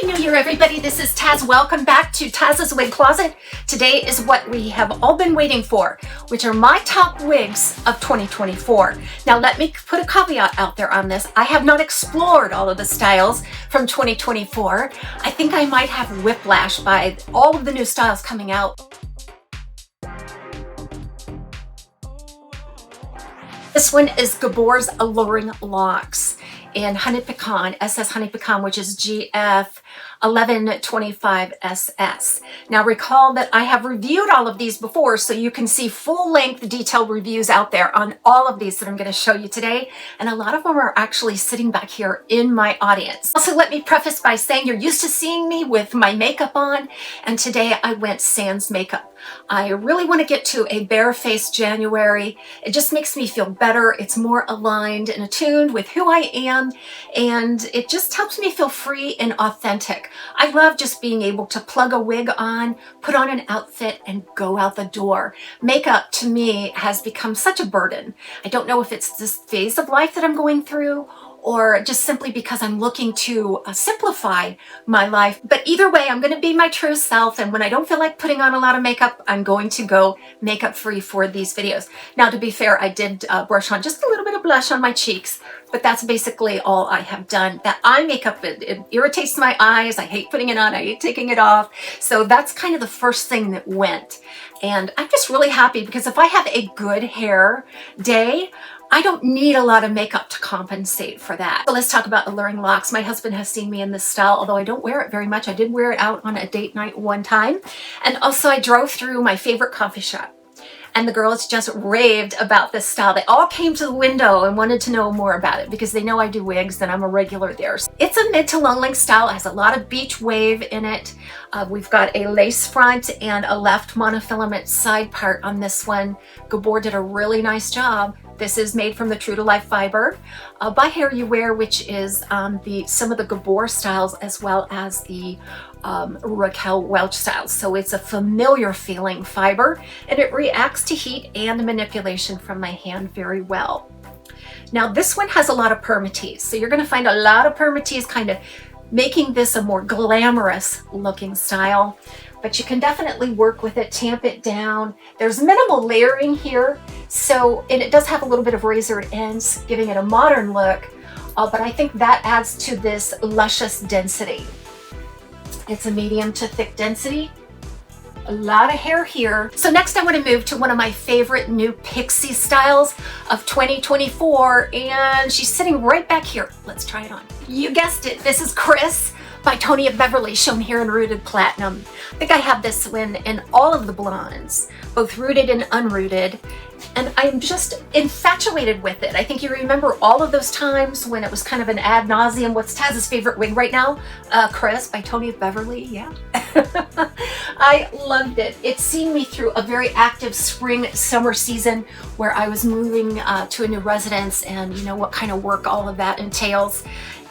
Happy New Year, everybody. This is Taz. Welcome back to Taz's Wig Closet. Today is what we have all been waiting for, which are my top wigs of 2024. Now, let me put a caveat out there on this. I have not explored all of the styles from 2024. I think I might have whiplash by all of the new styles coming out. This one is Gabor's Alluring Locks in Honey Pecan, SS Honey Pecan, which is GF 1125SS. Now recall that I have reviewed all of these before, so you can see full-length detailed reviews out there on all of these that I'm going to show you today, and a lot of them are actually sitting back here in my audience. Also, let me preface by saying you're used to seeing me with my makeup on, and today I went sans makeup. I really want to get to a bare-faced January. It just makes me feel better. It's more aligned and attuned with who I am, and it just helps me feel free and authentic. I love just being able to plug a wig on, put on an outfit, and go out the door. Makeup, to me, has become such a burden. I don't know if it's this phase of life that I'm going through, or just simply because I'm looking to simplify my life. But either way, I'm going to be my true self, and when I don't feel like putting on a lot of makeup, I'm going to go makeup free for these videos. Now, to be fair, I did brush on just a little bit of blush on my cheeks, but that's basically all I have done. That eye makeup, it irritates my eyes. I hate putting it on. I hate taking it off. So that's kind of the first thing that went. And I'm just really happy because if I have a good hair day, I don't need a lot of makeup to compensate for that. So let's talk about Alluring Locks. My husband has seen me in this style, although I don't wear it very much. I did wear it out on a date night one time. And also I drove through my favorite coffee shop, and the girls just raved about this style. They all came to the window and wanted to know more about it because they know I do wigs and I'm a regular there. It's a mid to long length style. It has a lot of beach wave in it. We've got a lace front and a left monofilament side part on this one. Gabor did a really nice job. This is made from the True to Life fiber by Hair You Wear, which is some of the Gabor styles as well as the Raquel Welch styles. So it's a familiar feeling fiber, and it reacts to heat and manipulation from my hand very well. Now this one has a lot of permatease, so you're going to find a lot of permatease kind of making this a more glamorous looking style. But you can definitely work with it, tamp it down. There's minimal layering here, and it does have a little bit of razored ends, giving it a modern look, but I think that adds to this luscious density. It's a medium to thick density. A lot of hair here. So next I want to move to one of my favorite new pixie styles of 2024, and she's sitting right back here. Let's try it on. You guessed it, this is Kris by Tony of Beverly, shown here in Rooted Platinum. I think I have this one in all of the blondes, both rooted and unrooted, and I'm just infatuated with it. I think you remember all of those times when it was kind of an ad nauseum. What's Taz's favorite wig right now? Kris by Tony of Beverly, yeah. I loved it. It's seen me through a very active spring, summer season where I was moving to a new residence, and you know what kind of work all of that entails.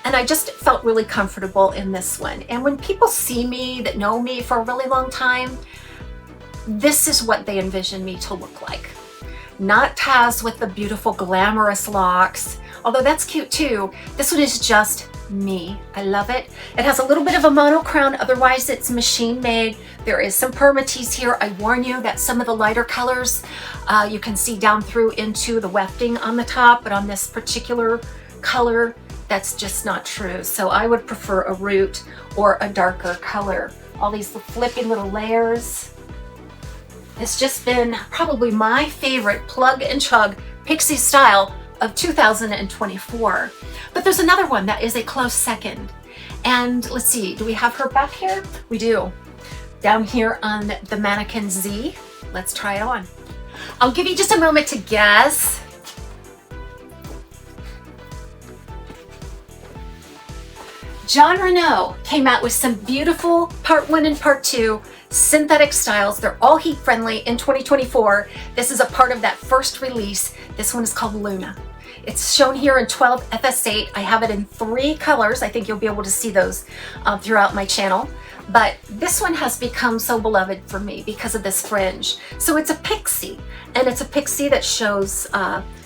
And I just felt really comfortable in this one. And when people see me that know me for a really long time, this is what they envision me to look like. Not Taz with the beautiful glamorous locks, although that's cute too. This one is just me. I love it. It has a little bit of a mono crown, otherwise it's machine made. There is some permatease here. I warn you that some of the lighter colors you can see down through into the wefting on the top, but on this particular color, that's just not true. So I would prefer a root or a darker color. All these flipping little layers. It's just been probably my favorite plug and chug pixie style of 2024. But there's another one that is a close second. And let's see, do we have her back here? We do. Down here on the Mannequin Z. Let's try it on. I'll give you just a moment to guess. John Renau came out with some beautiful part 1 and part 2 synthetic styles. They're all heat friendly in 2024. This is a part of that first release. This one is called Luna. It's shown here in 12 FS8. I have it in 3 colors. I think you'll be able to see those throughout my channel. But this one has become so beloved for me because of this fringe. So it's a pixie, and it's a pixie that shows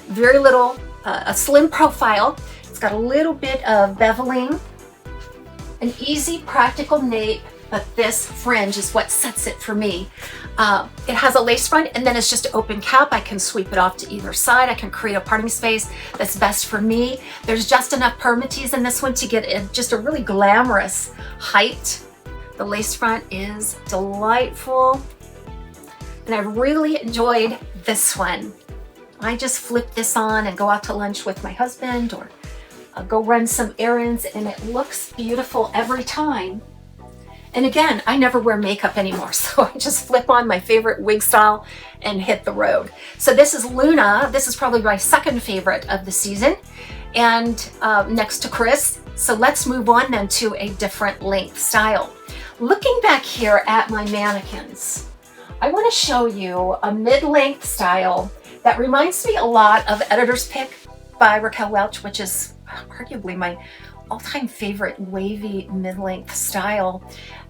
very little, a slim profile. It's got a little bit of beveling An easy, practical nape, but this fringe is what sets it for me. It has a lace front and then it's just an open cap. I can sweep it off to either side. I can create a parting space that's best for me. There's just enough permatease in this one to get just a really glamorous height. The lace front is delightful. And I really enjoyed this one. I just flip this on and go out to lunch with my husband or go run some errands, and it looks beautiful every time. And again, I never wear makeup anymore, so I just flip on my favorite wig style and hit the road. So this is Luna. This is probably my second favorite of the season, and next to Kris. So let's move on then to a different length style. Looking back here at my mannequins, I want to show you a mid-length style that reminds me a lot of Editor's Pick by Raquel Welch, which is arguably my all-time favorite wavy mid-length style.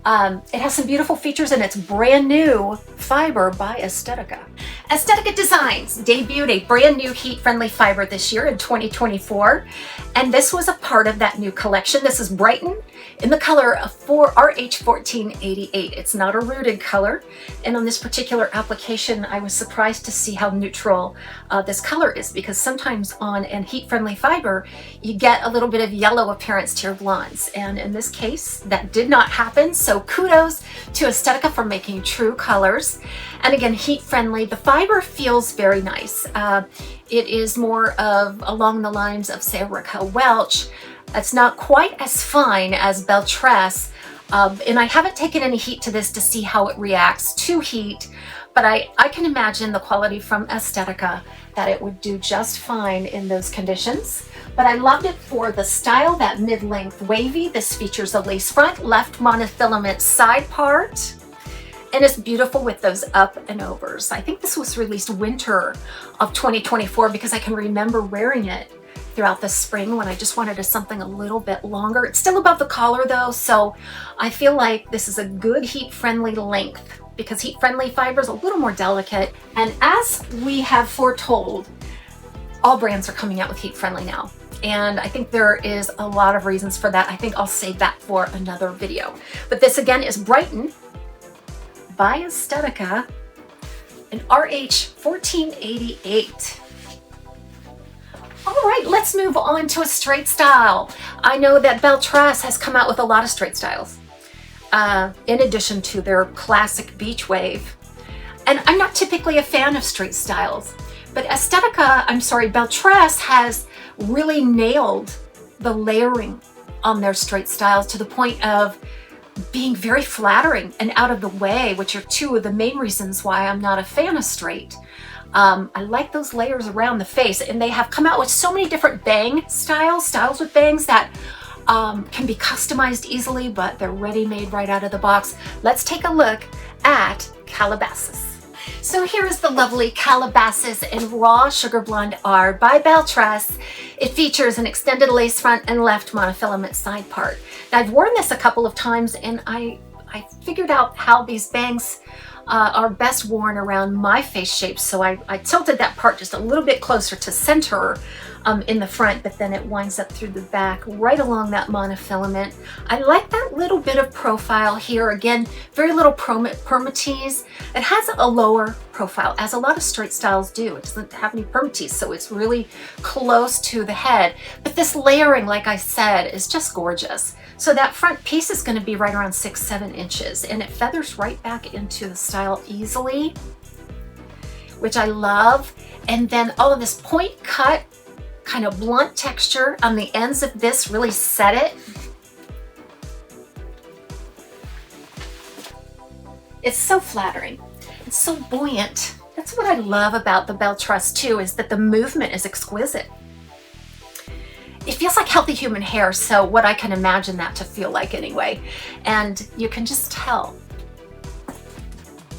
It has some beautiful features and it's brand new fiber by Estetica. Estetica Designs debuted a brand new heat-friendly fiber this year in 2024, and this was a part of that new collection. This is Brighton in the color of RH1488. It's not a rooted color, and on this particular application I was surprised to see how neutral this color is, because sometimes on a heat-friendly fiber you get a little bit of yellow appearance to your blondes, and in this case that did not happen. So kudos to Estetica for making true colors. And again, heat friendly. The fiber feels very nice. It is more of along the lines of, say, Raquel Welch. It's not quite as fine as Belle Tress, and I haven't taken any heat to this to see how it reacts to heat, but I can imagine the quality from Estetica that it would do just fine in those conditions. But I loved it for the style, that mid-length wavy. This features a lace front, left monofilament side part, and it's beautiful with those up and overs. I think this was released winter of 2024 because I can remember wearing it throughout the spring when I just wanted something a little bit longer. It's still above the collar though, so I feel like this is a good heat-friendly length because heat-friendly fiber is a little more delicate. And as we have foretold, all brands are coming out with heat-friendly now. And I think there is a lot of reasons for that. I think I'll save that for another video. But this again is Brighton by Estetica in RH1488. All right, let's move on to a straight style. I know that Belle Tress has come out with a lot of straight styles, in addition to their classic beach wave. And I'm not typically a fan of straight styles, but Belle Tress has really nailed the layering on their straight styles to the point of being very flattering and out of the way, which are two of the main reasons why I'm not a fan of straight. I like those layers around the face, and they have come out with so many different bang styles with bangs that can be customized easily, but they're ready-made right out of the box. Let's take a look at Calabasas. So here is the lovely Calabasas in Raw Sugar Blonde R by Belle Tress. It features an extended lace front and left monofilament side part. Now, I've worn this a couple of times, and I figured out how these bangs are best worn around my face shape. So I tilted that part just a little bit closer to center in the front, but then it winds up through the back right along that monofilament. I like that little bit of profile here. Again, very little permatease. It has a lower profile, as a lot of straight styles do. It doesn't have any permatease, so it's really close to the head. But this layering, like I said, is just gorgeous. So that front piece is going to be right around 6-7 inches, and it feathers right back into the style easily, which I love. And then all of this point cut, kind of blunt texture on the ends of this really set it. It's so flattering. It's so buoyant. That's what I love about the Belle Tress too, is that the movement is exquisite. It feels like healthy human hair, so what I can imagine that to feel like anyway. And you can just tell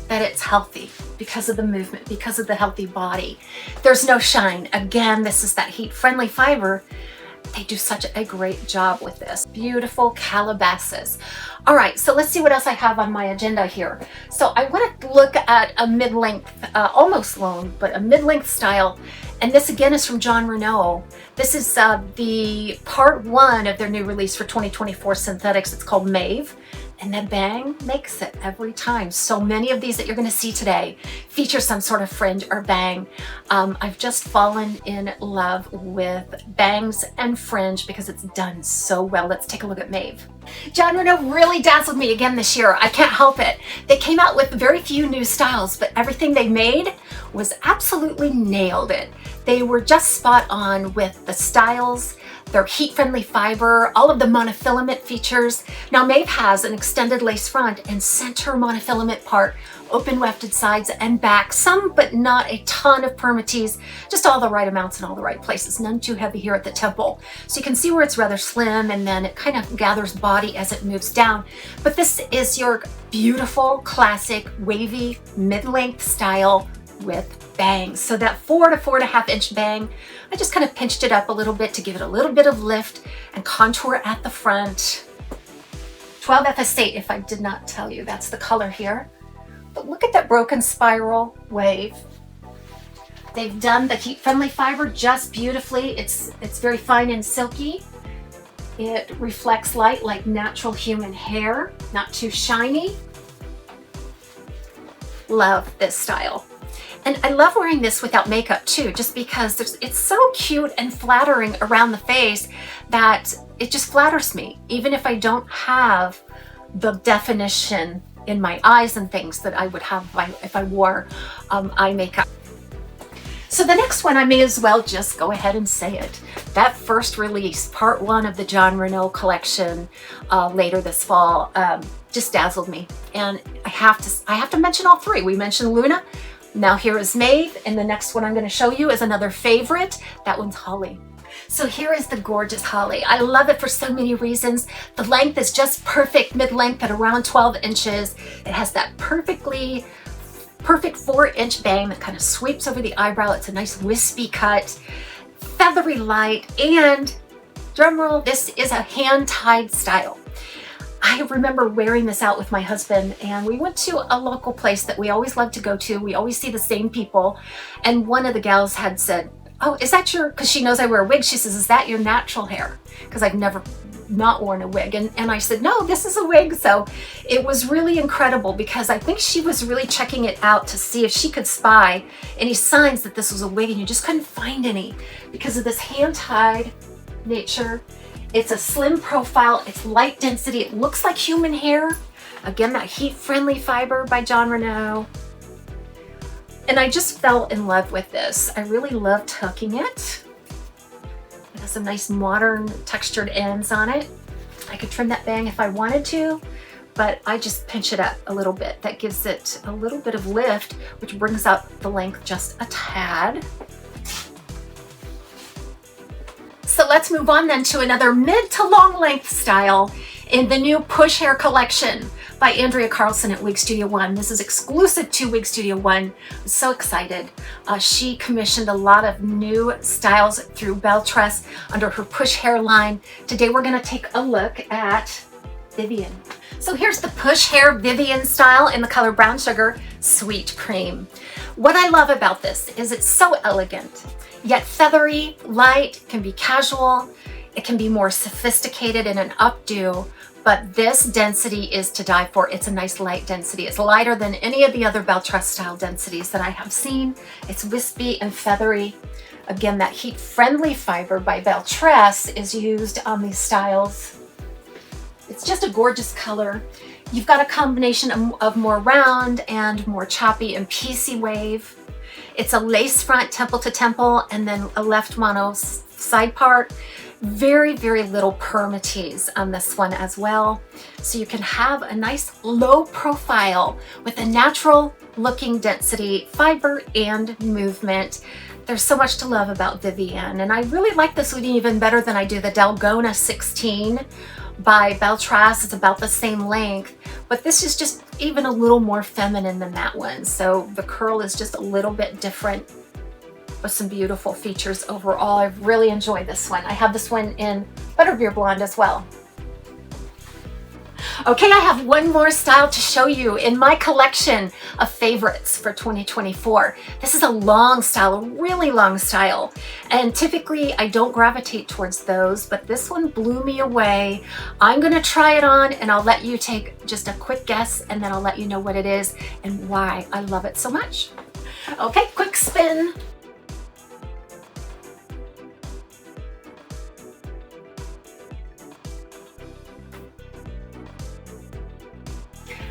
that it's healthy because of the movement, because of the healthy body. There's no shine. Again, this is that heat-friendly fiber. They do such a great job with this. Beautiful Calabasas. All right, so let's see what else I have on my agenda here. So I want to look at a mid-length, almost long, but a mid-length style. And this again is from John Renau. This is the part 1 of their new release for 2024 synthetics. It's called Mave. And the bang makes it every time. So many of these that you're going to see today feature some sort of fringe or bang. I've just fallen in love with bangs and fringe because it's done so well. Let's take a look at Maeve. John Renau really dazzled me again this year. I can't help it. They came out with very few new styles, but everything they made was absolutely nailed it. They were just spot on with the styles, their heat-friendly fiber, all of the monofilament features. Now Maeve has an extended lace front and center monofilament part, open wefted sides and back, some but not a ton of permatease, just all the right amounts in all the right places, none too heavy here at the temple. So you can see where it's rather slim and then it kind of gathers body as it moves down. But this is your beautiful, classic, wavy, mid-length style with bangs. So that 4 to 4.5 inch bang, I just kind of pinched it up a little bit to give it a little bit of lift and contour at the front. 12 FS8, if I did not tell you, that's the color here. But look at that broken spiral wave. They've done the heat-friendly fiber just beautifully. It's very fine and silky. It reflects light like natural human hair, not too shiny. Love this style. And I love wearing this without makeup too, just because it's so cute and flattering around the face that it just flatters me, even if I don't have the definition in my eyes and things that I would have if I wore eye makeup. So the next one, I may as well just go ahead and say it. That first release, part 1 of the John Renau collection later this fall, just dazzled me. And I have to mention all 3. We mentioned Luna. Now here is Maeve, and the next one I'm going to show you is another favorite. That one's Hollie. So here is the gorgeous Hollie. I love it for so many reasons. The length is just perfect, mid-length at around 12 inches. It has that perfect 4-inch bang that kind of sweeps over the eyebrow. It's a nice wispy cut, feathery light, and drumroll, this is a hand-tied style. I remember wearing this out with my husband, and we went to a local place that we always love to go to. We always see the same people, and one of the gals had said, "Oh, is that your," because she knows I wear a wig, she says, "Is that your natural hair?" Because I've never not worn a wig. And I said, "No, this is a wig." So it was really incredible because I think she was really checking it out to see if she could spy any signs that this was a wig, and you just couldn't find any because of this hand-tied nature. It's a slim profile, it's light density, it looks like human hair. Again, that heat-friendly fiber by John Renau. And I just fell in love with this. I really loved hooking it. It has some nice modern textured ends on it. I could trim that bang if I wanted to, but I just pinch it up a little bit. That gives it a little bit of lift, which brings up the length just a tad. So let's move on then to another mid to long length style in the new Push Hair collection by Andrea Carlson at Wig Studio One. This is exclusive to Wig Studio One. I'm so excited. She commissioned a lot of new styles through Belle Tress under her Push Hair line. Today we're going to take a look at Vivian. So here's the Push Hair Vivian style in the color Brown Sugar Sweet Cream. What I love about this is it's so elegant, yet feathery, light, can be casual, it can be more sophisticated in an updo, but this density is to die for. It's a nice light density. It's lighter than any of the other Belle Tress style densities that I have seen. It's wispy and feathery. Again, that heat-friendly fiber by Belle Tress is used on these styles. It's just a gorgeous color. You've got a combination of more round and more choppy and piecey wave. It's a lace front temple to temple and then a left mono side part. Very, very little permatease on this one as well. So you can have a nice low profile with a natural looking density, fiber and movement. There's so much to love about Vivienne, and I really like this one even better than I do the Dalgona 16 by Belle Tress. It's about the same length, but this is just even a little more feminine than that one. So the curl is just a little bit different with some beautiful features overall. I've really enjoyed this one. I have this one in Butterbeer Blonde as well. Okay, I have one more style to show you in my collection of favorites for 2024. This is a long style, a really long style. And typically I don't gravitate towards those, but this one blew me away. I'm gonna try it on and I'll let you take just a quick guess and then I'll let you know what it is and why I love it so much. Okay, quick spin.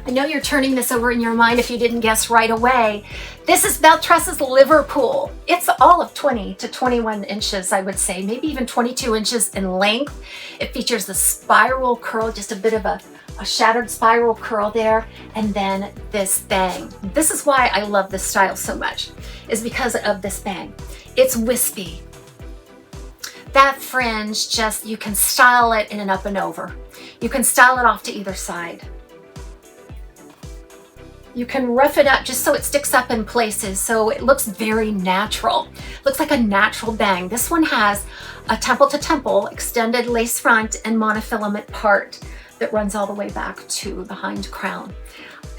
I know you're turning this over in your mind if you didn't guess right away. This is Belle Tress's Liverpool. It's all of 20 to 21 inches, I would say, maybe even 22 inches in length. It features the spiral curl, just a bit of a shattered spiral curl there, and then this bang. This is why I love this style so much, is because of this bang. It's wispy. That fringe, just, you can style it in an up and over. You can style it off to either side. You can rough it up just so it sticks up in places so it looks very natural. Looks like a natural bang. This one has a temple to temple extended lace front and monofilament part that runs all the way back to the hind crown.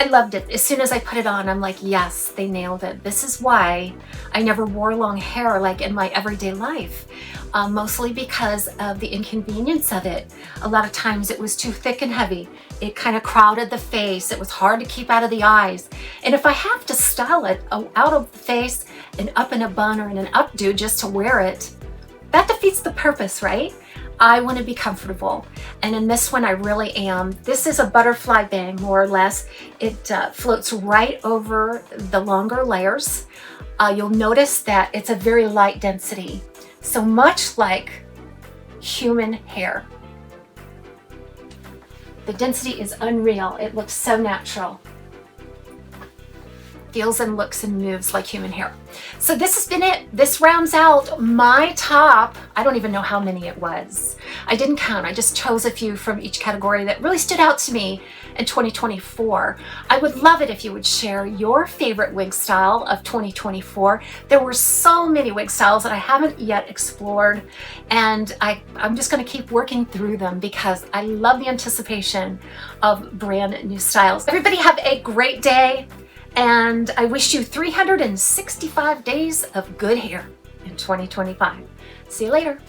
I loved it. As soon as I put it on, I'm like, yes, they nailed it. This is why I never wore long hair like in my everyday life, mostly because of the inconvenience of it. A lot of times it was too thick and heavy. It kind of crowded the face. It was hard to keep out of the eyes. And if I have to style it out of the face and up in a bun or in an updo just to wear it, that defeats the purpose, right? I want to be comfortable, and in this one I really am. This is a butterfly bang, more or less. It floats right over the longer layers. You'll notice that it's a very light density, so much like human hair. The density is unreal. It looks so natural. Feels and looks and moves like human hair. So this has been it. This rounds out my top. I don't even know how many it was. I didn't count. I just chose a few from each category that really stood out to me in 2024. I would love it if you would share your favorite wig style of 2024. There were so many wig styles that I haven't yet explored, and I'm just going to keep working through them because I love the anticipation of brand new styles. Everybody have a great day. And I wish you 365 days of good hair in 2025. See you later.